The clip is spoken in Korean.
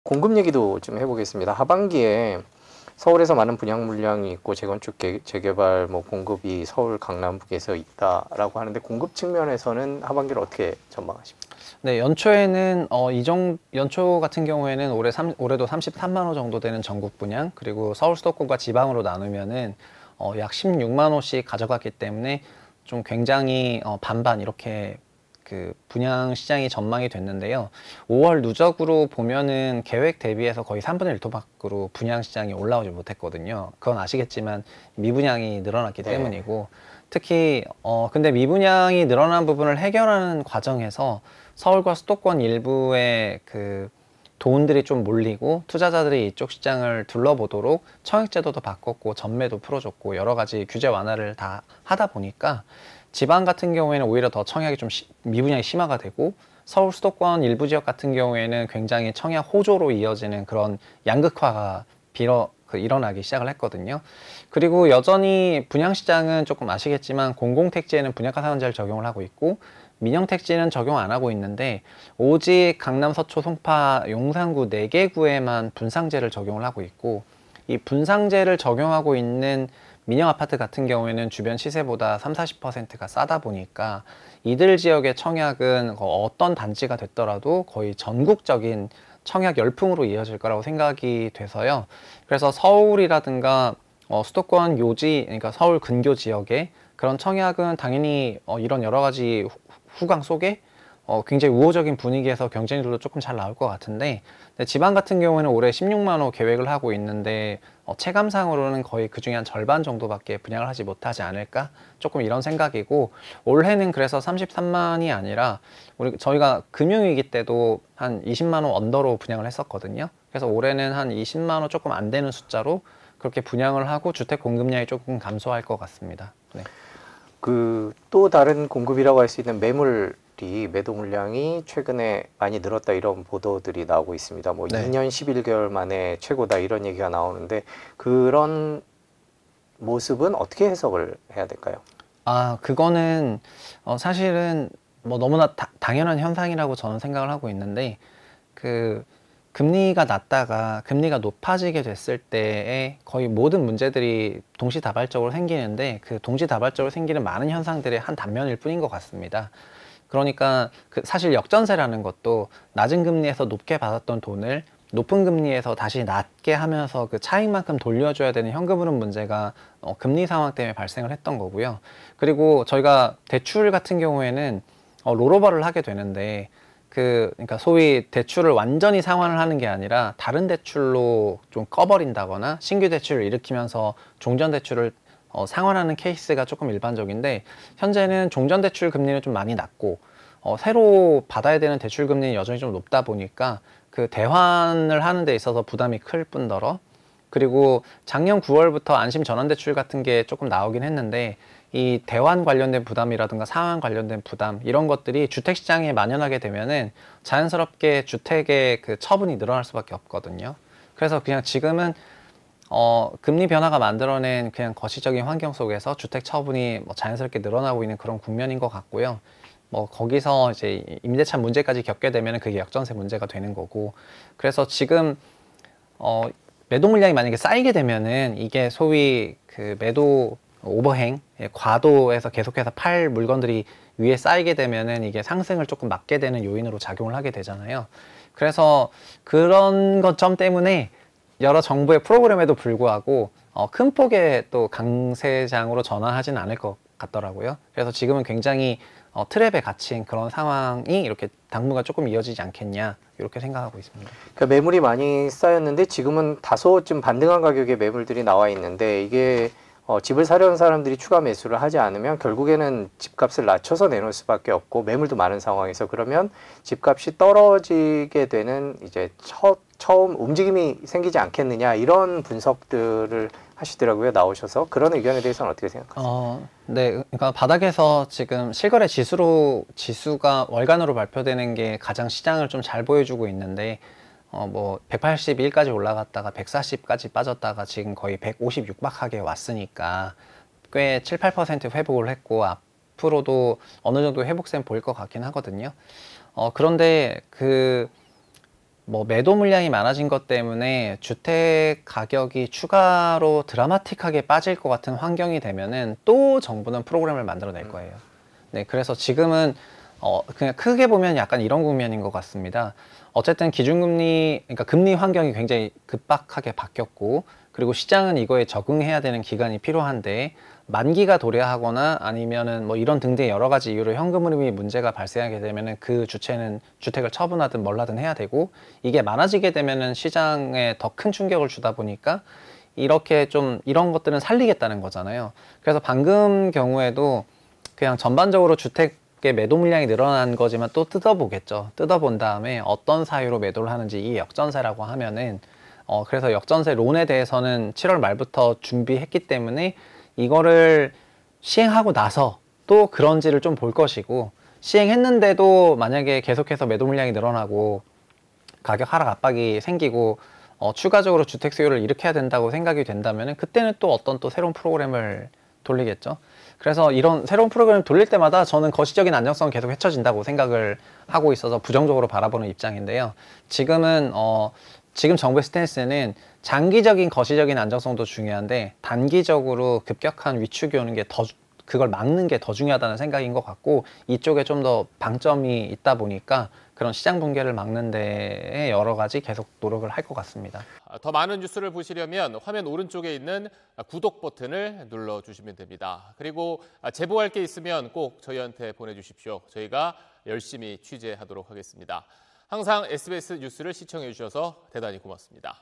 공급 얘기도 좀 해보겠습니다. 하반기에 서울에서 많은 분양 물량이 있고 재건축 재개발 공급이 서울 강남북에서 있다라고 하는데 공급 측면에서는 하반기를 어떻게 전망하십니까? 네, 연초에는 연초 같은 경우에는 올해도 33만 호 정도 되는 전국 분양, 그리고 서울 수도권과 지방으로 나누면은 약 16만 호씩 가져갔기 때문에 좀 굉장히 반반 이렇게 그 분양 시장이 전망이 됐는데요. 5월 누적으로 보면은 계획 대비해서 거의 3분의 1 토막으로 분양 시장이 올라오지 못했거든요. 그건 아시겠지만 미분양이 늘어났기 네. 때문이고, 특히 근데 미분양이 늘어난 부분을 해결하는 과정에서 서울과 수도권 일부의 그 돈들이 좀 몰리고 투자자들이 이쪽 시장을 둘러보도록 청약제도도 바꿨고 전매도 풀어줬고 여러 가지 규제 완화를 다 하다 보니까 지방 같은 경우에는 오히려 더 청약이 좀 미분양이 심화가 되고, 서울 수도권 일부 지역 같은 경우에는 굉장히 청약 호조로 이어지는 그런 양극화가 일어나기 시작을 했거든요. 그리고 여전히 분양시장은 조금 아시겠지만 공공택지에는 분양가 상한제를 적용을 하고 있고, 민영택지는 적용 안 하고 있는데 오직 강남, 서초, 송파, 용산구 4개 구에만 분상제를 적용을 하고 있고, 이 분상제를 적용하고 있는 민영 아파트 같은 경우에는 주변 시세보다 30~40%가 싸다 보니까 이들 지역의 청약은 어떤 단지가 됐더라도 거의 전국적인 청약 열풍으로 이어질 거라고 생각이 돼서요. 그래서 서울이라든가 수도권 요지, 그러니까 서울 근교 지역에 그런 청약은 당연히 이런 여러 가지 후광 속에 굉장히 우호적인 분위기에서 경쟁률도 조금 잘 나올 것 같은데, 지방 같은 경우에는 올해 16만 호 계획을 하고 있는데 체감상으로는 거의 그 중에 한 절반 정도밖에 분양을 하지 못하지 않을까? 조금 이런 생각이고, 올해는 그래서 33만이 아니라 저희가 금융위기 때도 한 20만 호 언더로 분양을 했었거든요. 그래서 올해는 한 20만 호 조금 안 되는 숫자로 그렇게 분양을 하고 주택 공급량이 조금 감소할 것 같습니다. 네. 그 또 다른 공급이라고 할 수 있는 매도 물량이 최근에 많이 늘었다 이런 보도들이 나오고 있습니다. 네. 2년 11개월 만에 최고다 이런 얘기가 나오는데 그런 모습은 어떻게 해석을 해야 될까요? 그거는 사실은 너무나 당연한 현상이라고 저는 생각을 하고 있는데, 그 금리가 낮다가 금리가 높아지게 됐을 때에 거의 모든 문제들이 동시다발적으로 생기는데, 그 동시다발적으로 생기는 많은 현상들의 한 단면일 뿐인 것 같습니다. 그러니까 사실 역전세라는 것도 낮은 금리에서 높게 받았던 돈을 높은 금리에서 다시 낮게 하면서 그 차익만큼 돌려줘야 되는 현금 흐름 문제가 금리 상황 때문에 발생을 했던 거고요. 그리고 저희가 대출 같은 경우에는 롤오버를 하게 되는데, 그러니까 소위 대출을 완전히 상환을 하는 게 아니라 다른 대출로 좀 꺼버린다거나 신규 대출을 일으키면서 종전 대출을 상환하는 케이스가 조금 일반적인데, 현재는 종전 대출 금리는 좀 많이 낮고 새로 받아야 되는 대출 금리는 여전히 좀 높다 보니까 그 대환을 하는 데 있어서 부담이 클 뿐더러, 그리고 작년 9월부터 안심 전환 대출 같은 게 조금 나오긴 했는데, 이 대환 관련된 부담이라든가 상환 관련된 부담 이런 것들이 주택 시장에 만연하게 되면은 자연스럽게 주택의 그 처분이 늘어날 수밖에 없거든요. 그래서 그냥 지금은 금리 변화가 만들어낸 그냥 거시적인 환경 속에서 주택 처분이 자연스럽게 늘어나고 있는 그런 국면인 것 같고요. 거기서 이제 임대차 문제까지 겪게 되면 그게 역전세 문제가 되는 거고, 그래서 지금 매도 물량이 만약에 쌓이게 되면은 이게 소위 그 매도 오버행, 과도에서 계속해서 팔 물건들이 위에 쌓이게 되면은 이게 상승을 조금 막게 되는 요인으로 작용을 하게 되잖아요. 그래서 그런 것점 때문에 여러 정부의 프로그램에도 불구하고 큰 폭의 또 강세장으로 전환하지는 않을 것 같더라고요. 그래서 지금은 굉장히 트랩에 갇힌 그런 상황이 이렇게 당분간 조금 이어지지 않겠냐 이렇게 생각하고 있습니다. 그러니까 매물이 많이 쌓였는데 지금은 다소 좀 반등한 가격의 매물들이 나와 있는데 이게 집을 사려는 사람들이 추가 매수를 하지 않으면 결국에는 집값을 낮춰서 내놓을 수밖에 없고 매물도 많은 상황에서 그러면 집값이 떨어지게 되는 이제 처음 움직임이 생기지 않겠느냐 이런 분석들을 하시더라고요. 나오셔서 그런 의견에 대해서는 어떻게 생각하세요? 네, 그러니까 바닥에서 지금 실거래 지수가 월간으로 발표되는 게 가장 시장을 좀 잘 보여주고 있는데, 181까지 올라갔다가 140까지 빠졌다가 지금 거의 156박하게 왔으니까 꽤 7~8% 회복을 했고 앞으로도 어느 정도 회복세 보일 것 같긴 하거든요. 그런데 뭐 매도 물량이 많아진 것 때문에 주택 가격이 추가로 드라마틱하게 빠질 것 같은 환경이 되면은 또 정부는 프로그램을 만들어낼 거예요. 네, 그래서 지금은 그냥 크게 보면 약간 이런 국면인 것 같습니다. 어쨌든 기준금리, 그러니까 금리 환경이 굉장히 급박하게 바뀌었고, 그리고 시장은 이거에 적응해야 되는 기간이 필요한데, 만기가 도래하거나 아니면은 뭐 이런 등등 여러 가지 이유로 현금 흐름이 문제가 발생하게 되면은 그 주체는 주택을 처분하든 뭘 하든 해야 되고, 이게 많아지게 되면은 시장에 더 큰 충격을 주다 보니까 이렇게 좀 이런 것들은 살리겠다는 거잖아요. 그래서 방금 경우에도 그냥 전반적으로 주택의 매도 물량이 늘어난 거지만 또 뜯어보겠죠. 뜯어본 다음에 어떤 사유로 매도를 하는지, 이 역전세라고 하면은 그래서 역전세 론에 대해서는 7월 말부터 준비했기 때문에 이거를 시행하고 나서 또 그런지를 좀 볼 것이고, 시행했는데도 만약에 계속해서 매도 물량이 늘어나고 가격 하락 압박이 생기고 추가적으로 주택 수요를 일으켜야 된다고 생각이 된다면 그때는 또 어떤 또 새로운 프로그램을 돌리겠죠. 그래서 이런 새로운 프로그램을 돌릴 때마다 저는 거시적인 안정성은 계속 헤쳐진다고 생각을 하고 있어서 부정적으로 바라보는 입장인데요. 지금은 지금 정부의 스탠스는 장기적인 거시적인 안정성도 중요한데 단기적으로 급격한 위축이 오는 게 그걸 막는 게 더 중요하다는 생각인 것 같고, 이쪽에 좀 더 방점이 있다 보니까 그런 시장 붕괴를 막는 데에 여러 가지 계속 노력을 할 것 같습니다. 더 많은 뉴스를 보시려면 화면 오른쪽에 있는 구독 버튼을 눌러주시면 됩니다. 그리고 제보할 게 있으면 꼭 저희한테 보내주십시오. 저희가 열심히 취재하도록 하겠습니다. 항상 SBS 뉴스를 시청해 주셔서 대단히 고맙습니다.